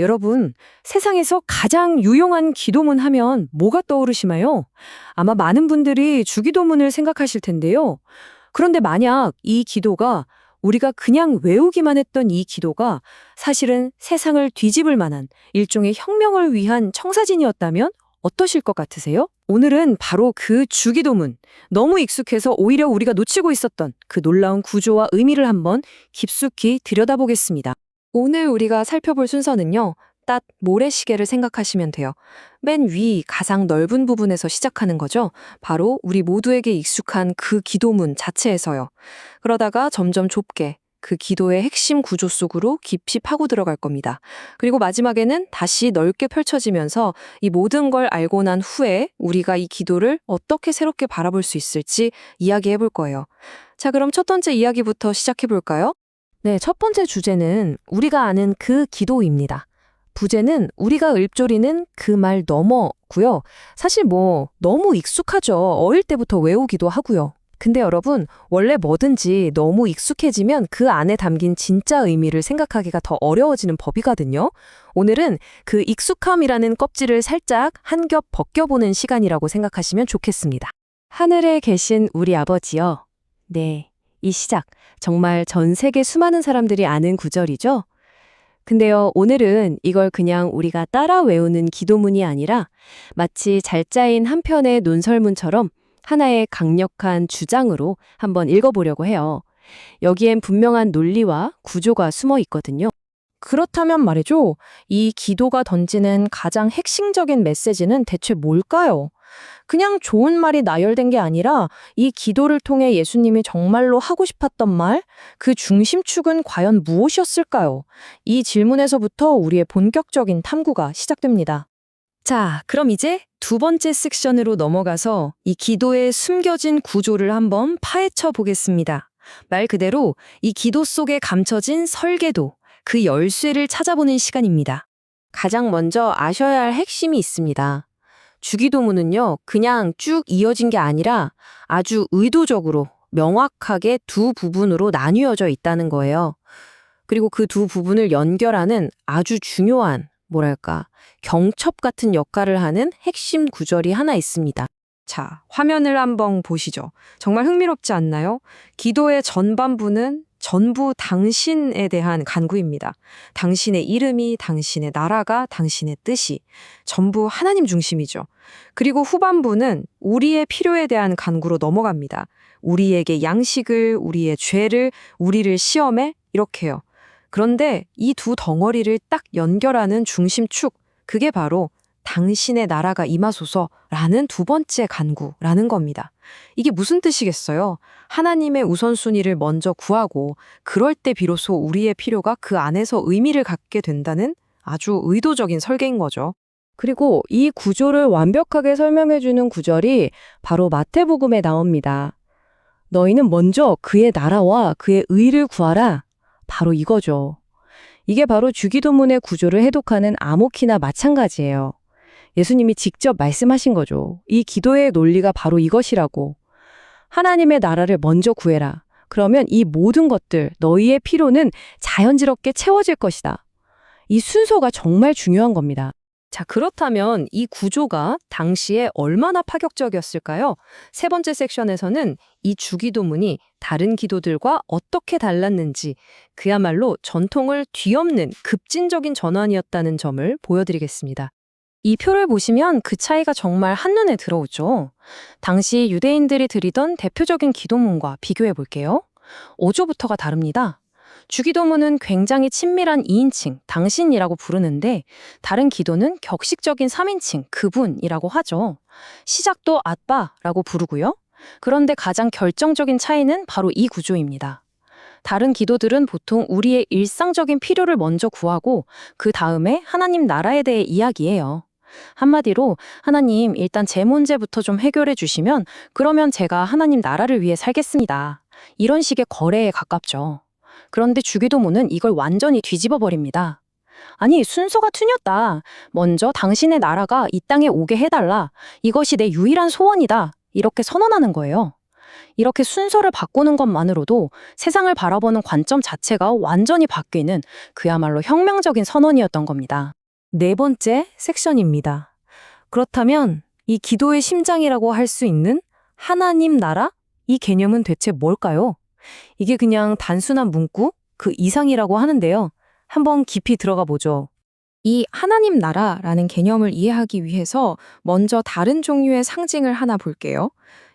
여러분, 세상에서 가장 유용한 기도문 하면 뭐가 떠오르시나요? 아마 많은 분들이 주기도문을 생각하실 텐데요. 그런데 만약 이 기도가 우리가 그냥 외우기만 했던 이 기도가 사실은 세상을 뒤집을 만한 일종의 혁명을 위한 청사진이었다면 어떠실 것 같으세요? 오늘은 바로 그 주기도문, 너무 익숙해서 오히려 우리가 놓치고 있었던 그 놀라운 구조와 의미를 한번 깊숙이 들여다보겠습니다. 오늘 우리가 살펴볼 순서는요, 딱 모래시계를 생각하시면 돼요. 맨 위 가장 넓은 부분에서 시작하는 거죠. 바로 우리 모두에게 익숙한 그 기도문 자체에서요. 그러다가 점점 좁게 그 기도의 핵심 구조 속으로 깊이 파고 들어갈 겁니다. 그리고 마지막에는 다시 넓게 펼쳐지면서 이 모든 걸 알고 난 후에 우리가 이 기도를 어떻게 새롭게 바라볼 수 있을지 이야기해 볼 거예요. 자, 그럼 첫 번째 이야기부터 시작해 볼까요? 네, 첫 번째 주제는 우리가 아는 그 기도입니다. 부제는 우리가 읊조리는 그 말 너머고요. 사실 너무 익숙하죠. 어릴 때부터 외우기도 하고요. 근데 여러분, 원래 뭐든지 너무 익숙해지면 그 안에 담긴 진짜 의미를 생각하기가 더 어려워지는 법이거든요. 오늘은 그 익숙함이라는 껍질을 살짝 한 겹 벗겨보는 시간이라고 생각하시면 좋겠습니다. 하늘에 계신 우리 아버지여. 네, 이 시작. 정말 전 세계 수많은 사람들이 아는 구절이죠. 근데요, 오늘은 이걸 그냥 우리가 따라 외우는 기도문이 아니라 마치 잘 짜인 한 편의 논설문처럼 하나의 강력한 주장으로 한번 읽어보려고 해요. 여기엔 분명한 논리와 구조가 숨어 있거든요. 그렇다면 말이죠, 이 기도가 던지는 가장 핵심적인 메시지는 대체 뭘까요? 그냥 좋은 말이 나열된 게 아니라 이 기도를 통해 예수님이 정말로 하고 싶었던 말, 그 중심축은 과연 무엇이었을까요? 이 질문에서부터 우리의 본격적인 탐구가 시작됩니다. 자, 그럼 이제 두 번째 섹션으로 넘어가서 이 기도의 숨겨진 구조를 한번 파헤쳐 보겠습니다. 말 그대로 이 기도 속에 감춰진 설계도, 그 열쇠를 찾아보는 시간입니다. 가장 먼저 아셔야 할 핵심이 있습니다. 주기도문은요, 그냥 쭉 이어진 게 아니라 아주 의도적으로 명확하게 두 부분으로 나뉘어져 있다는 거예요. 그리고 그 두 부분을 연결하는 아주 중요한, 경첩 같은 역할을 하는 핵심 구절이 하나 있습니다. 자, 화면을 한번 보시죠. 정말 흥미롭지 않나요? 기도의 전반부는 전부 당신에 대한 간구입니다. 당신의 이름이, 당신의 나라가, 당신의 뜻이 전부 하나님 중심이죠. 그리고 후반부는 우리의 필요에 대한 간구로 넘어갑니다. 우리에게 양식을, 우리의 죄를, 우리를 시험에 이렇게요. 그런데 이 두 덩어리를 딱 연결하는 중심축, 그게 바로 당신의 나라가 임하소서라는 두 번째 간구라는 겁니다. 이게 무슨 뜻이겠어요? 하나님의 우선순위를 먼저 구하고 그럴 때 비로소 우리의 필요가 그 안에서 의미를 갖게 된다는 아주 의도적인 설계인 거죠. 그리고 이 구조를 완벽하게 설명해주는 구절이 바로 마태복음에 나옵니다. 너희는 먼저 그의 나라와 그의 의를 구하라. 바로 이거죠. 이게 바로 주기도문의 구조를 해독하는 암호키나 마찬가지예요. 예수님이 직접 말씀하신 거죠. 이 기도의 논리가 바로 이것이라고. 하나님의 나라를 먼저 구해라. 그러면 이 모든 것들, 너희의 필요는 자연스럽게 채워질 것이다. 이 순서가 정말 중요한 겁니다. 자, 그렇다면 이 구조가 당시에 얼마나 파격적이었을까요? 세 번째 섹션에서는 이 주기도문이 다른 기도들과 어떻게 달랐는지, 그야말로 전통을 뒤엎는 급진적인 전환이었다는 점을 보여드리겠습니다. 이 표를 보시면 그 차이가 정말 한눈에 들어오죠. 당시 유대인들이 드리던 대표적인 기도문과 비교해 볼게요. 5조부터가 다릅니다. 주기도문은 굉장히 친밀한 2인칭, 당신이라고 부르는데 다른 기도는 격식적인 3인칭, 그분이라고 하죠. 시작도 아빠라고 부르고요. 그런데 가장 결정적인 차이는 바로 이 구조입니다. 다른 기도들은 보통 우리의 일상적인 필요를 먼저 구하고 그 다음에 하나님 나라에 대해 이야기해요. 한마디로 하나님 일단 제 문제부터 좀 해결해 주시면 그러면 제가 하나님 나라를 위해 살겠습니다. 이런 식의 거래에 가깝죠. 그런데 주기도문은 이걸 완전히 뒤집어 버립니다. 아니, 순서가 틀렸다. 먼저 당신의 나라가 이 땅에 오게 해달라. 이것이 내 유일한 소원이다. 이렇게 선언하는 거예요. 이렇게 순서를 바꾸는 것만으로도 세상을 바라보는 관점 자체가 완전히 바뀌는 그야말로 혁명적인 선언이었던 겁니다. 네 번째 섹션입니다. 그렇다면 이 기도의 심장이라고 할 수 있는 하나님 나라? 이 개념은 대체 뭘까요? 이게 그냥 단순한 문구? 그 이상이라고 하는데요. 한번 깊이 들어가 보죠. 이 하나님 나라라는 개념을 이해하기 위해서 먼저 다른 종류의 상징을 하나 볼게요.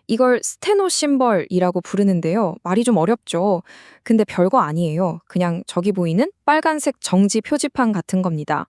이걸 스테노 심벌이라고 부르는데요. 말이 좀 어렵죠. 근데 별거 아니에요. 그냥 저기 보이는 빨간색 정지 표지판 같은 겁니다.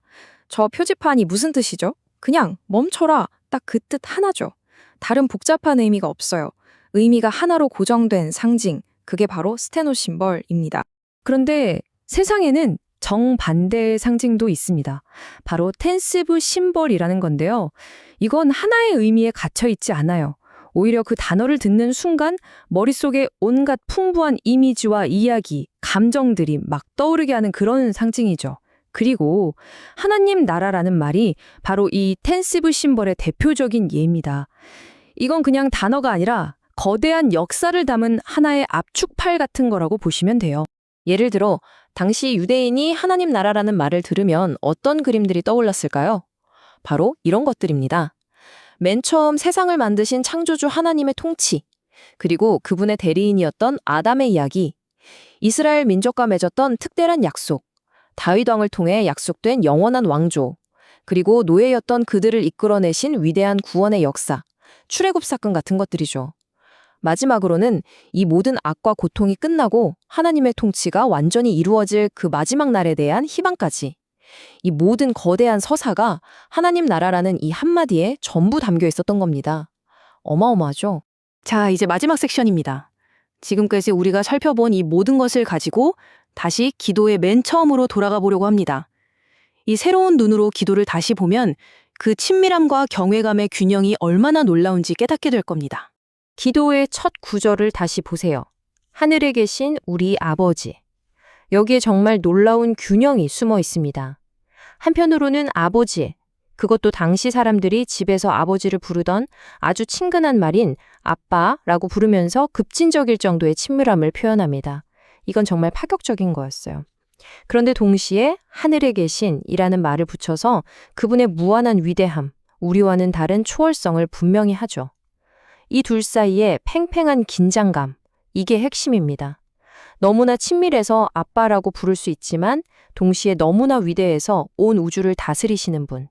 저 표지판이 무슨 뜻이죠? 그냥 멈춰라. 딱 그 뜻 하나죠. 다른 복잡한 의미가 없어요. 의미가 하나로 고정된 상징. 그게 바로 스테노 심벌입니다. 그런데 세상에는 정반대의 상징도 있습니다. 바로 텐시브 심벌이라는 건데요. 이건 하나의 의미에 갇혀 있지 않아요. 오히려 그 단어를 듣는 순간 머릿속에 온갖 풍부한 이미지와 이야기, 감정들이 막 떠오르게 하는 그런 상징이죠. 그리고 하나님 나라라는 말이 바로 이 텐시브 심벌의 대표적인 예입니다. 이건 그냥 단어가 아니라 거대한 역사를 담은 하나의 압축팔 같은 거라고 보시면 돼요. 예를 들어 당시 유대인이 하나님 나라라는 말을 들으면 어떤 그림들이 떠올랐을까요? 바로 이런 것들입니다. 맨 처음 세상을 만드신 창조주 하나님의 통치, 그리고 그분의 대리인이었던 아담의 이야기, 이스라엘 민족과 맺었던 특별한 약속, 다윗 왕을 통해 약속된 영원한 왕조, 그리고 노예였던 그들을 이끌어내신 위대한 구원의 역사, 출애굽 사건 같은 것들이죠. 마지막으로는 이 모든 악과 고통이 끝나고 하나님의 통치가 완전히 이루어질 그 마지막 날에 대한 희망까지. 이 모든 거대한 서사가 하나님 나라라는 이 한마디에 전부 담겨 있었던 겁니다. 어마어마하죠? 자, 이제 마지막 섹션입니다. 지금까지 우리가 살펴본 이 모든 것을 가지고 다시 기도의 맨 처음으로 돌아가 보려고 합니다. 이 새로운 눈으로 기도를 다시 보면 그 친밀함과 경외감의 균형이 얼마나 놀라운지 깨닫게 될 겁니다. 기도의 첫 구절을 다시 보세요. 하늘에 계신 우리 아버지. 여기에 정말 놀라운 균형이 숨어 있습니다. 한편으로는 아버지, 그것도 당시 사람들이 집에서 아버지를 부르던 아주 친근한 말인 아빠라고 부르면서 급진적일 정도의 친밀함을 표현합니다. 이건 정말 파격적인 거였어요. 그런데 동시에 하늘에 계신이라는 말을 붙여서 그분의 무한한 위대함, 우리와는 다른 초월성을 분명히 하죠. 이 둘 사이에 팽팽한 긴장감, 이게 핵심입니다. 너무나 친밀해서 아빠라고 부를 수 있지만 동시에 너무나 위대해서 온 우주를 다스리시는 분.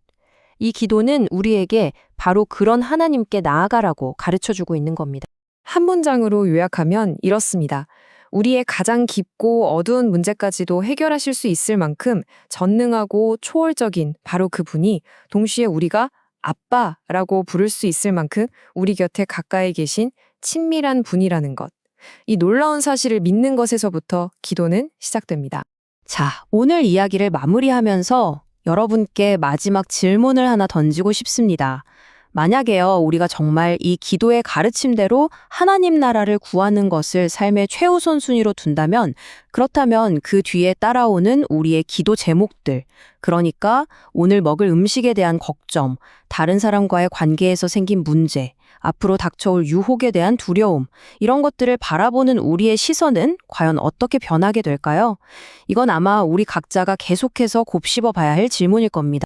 이 기도는 우리에게 바로 그런 하나님께 나아가라고 가르쳐주고 있는 겁니다. 한 문장으로 요약하면 이렇습니다. 우리의 가장 깊고 어두운 문제까지도 해결하실 수 있을 만큼 전능하고 초월적인 바로 그분이 동시에 우리가 아빠라고 부를 수 있을 만큼 우리 곁에 가까이 계신 친밀한 분이라는 것. 이 놀라운 사실을 믿는 것에서부터 기도는 시작됩니다. 자, 오늘 이야기를 마무리하면서 여러분께 마지막 질문을 하나 던지고 싶습니다. 만약에요, 우리가 정말 이 기도의 가르침대로 하나님 나라를 구하는 것을 삶의 최우선 순위로 둔다면, 그렇다면 그 뒤에 따라오는 우리의 기도 제목들, 그러니까 오늘 먹을 음식에 대한 걱정, 다른 사람과의 관계에서 생긴 문제, 앞으로 닥쳐올 유혹에 대한 두려움, 이런 것들을 바라보는 우리의 시선은 과연 어떻게 변하게 될까요? 이건 아마 우리 각자가 계속해서 곱씹어 봐야 할 질문일 겁니다.